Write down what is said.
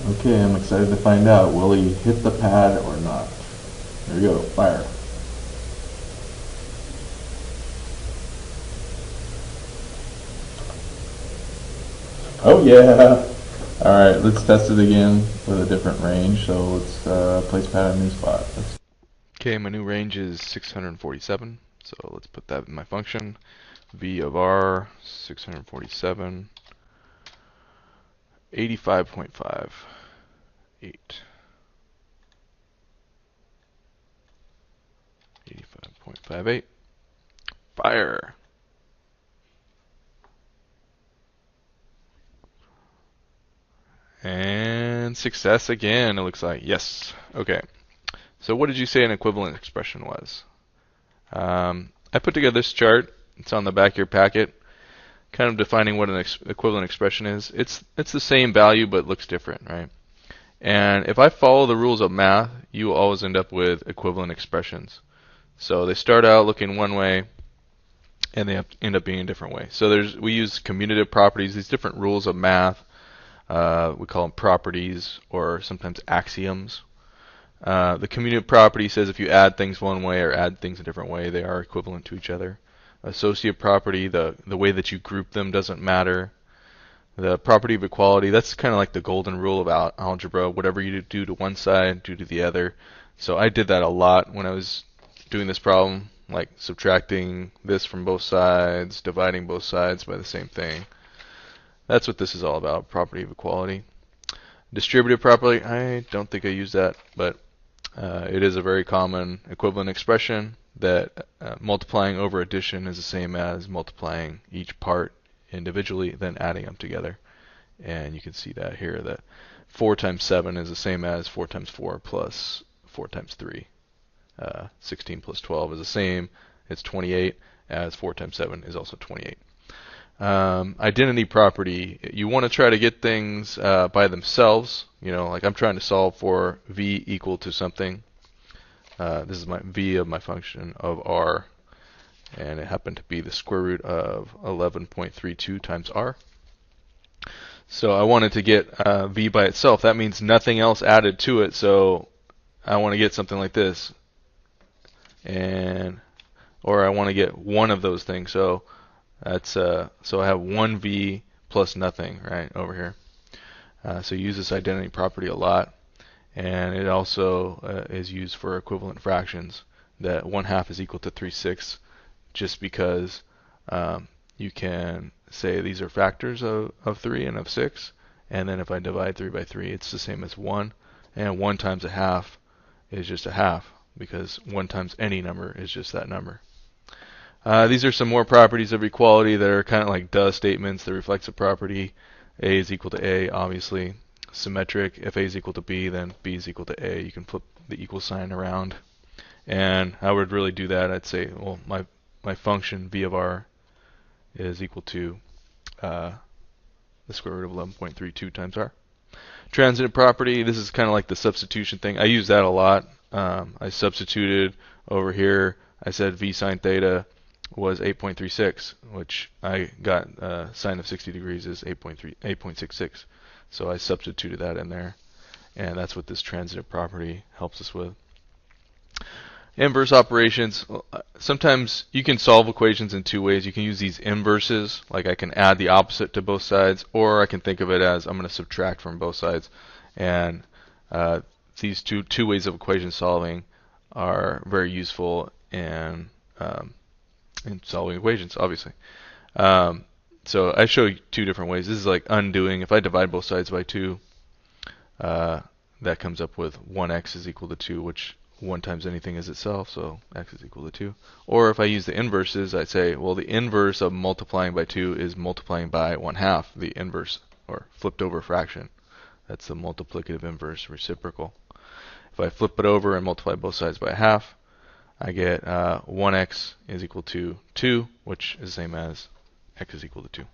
Okay, I'm excited to find out. Will he hit the pad or not? There we go. Fire. Oh yeah! Alright, let's test it again with a different range. So let's place pad in a new spot. Okay, my new range is 647, so let's put that in my function. V of R, 647, 85.5, 8, 85.58. Fire! And success again, it looks like. Yes. Okay. So what did you say an equivalent expression was? I put together this chart. It's on the back of your packet, kind of defining what an equivalent expression is. It's the same value but looks different, right? And if I follow the rules of math, you will always end up with equivalent expressions. So they start out looking one way, and they end up being a different way. So we use commutative properties, these different rules of math. We call them properties or sometimes axioms. The commutative property says if you add things one way or add things a different way, they are equivalent to each other. Associative property, the way that you group them doesn't matter. The property of equality, that's kind of like the golden rule of algebra. Whatever you do to one side, do to the other. So I did that a lot when I was doing this problem, like subtracting this from both sides, dividing both sides by the same thing. That's what this is all about, property of equality. Distributive property, I don't think I use that, but it is a very common equivalent expression that multiplying over addition is the same as multiplying each part individually, then adding them together. And you can see that here, that 4 times 7 is the same as 4 times 4 plus 4 times 3. 16 plus 12 is the same. It's 28, as 4 times 7 is also 28. Identity property, you want to try to get things by themselves. You know, like I'm trying to solve for v equal to something. This is my v of my function of r, and it happened to be the square root of 11.32 times r. So I wanted to get v by itself. That means nothing else added to it. So I want to get something like this, or I want to get one of those things. So that's so I have 1v plus nothing right over here. So you use this identity property a lot, and it also is used for equivalent fractions. That 1/2 is equal to 3/6, just because you can say these are factors of 3 and of 6, and then if I divide 3 by 3, it's the same as 1, and 1 times a half is just a half, because 1 times any number is just that number. These are some more properties of equality that are kind of like does statements. The reflexive property, A is equal to A, obviously. Symmetric, if A is equal to B, then B is equal to A. You can flip the equal sign around. And I would really do that. I'd say, well, my function V of R is equal to the square root of 11.32 times R. Transitive property, this is kind of like the substitution thing. I use that a lot. I substituted over here. I said V sine theta was 8.36, which I got sine of 60 degrees is 8.66. So I substituted that in there, and that's what this transitive property helps us with. Inverse operations, sometimes you can solve equations in two ways. You can use these inverses, like I can add the opposite to both sides, or I can think of it as I'm going to subtract from both sides. And these two ways of equation solving are very useful in solving equations, obviously. So I show you two different ways. This is like undoing. If I divide both sides by 2, that comes up with 1x is equal to 2, which 1 times anything is itself, so x is equal to 2. Or if I use the inverses, I say, well, the inverse of multiplying by 2 is multiplying by 1/2, the inverse, or flipped over fraction. That's the multiplicative inverse reciprocal. If I flip it over and multiply both sides by 1/2, I get 1x is equal to 2, which is the same as x is equal to 2.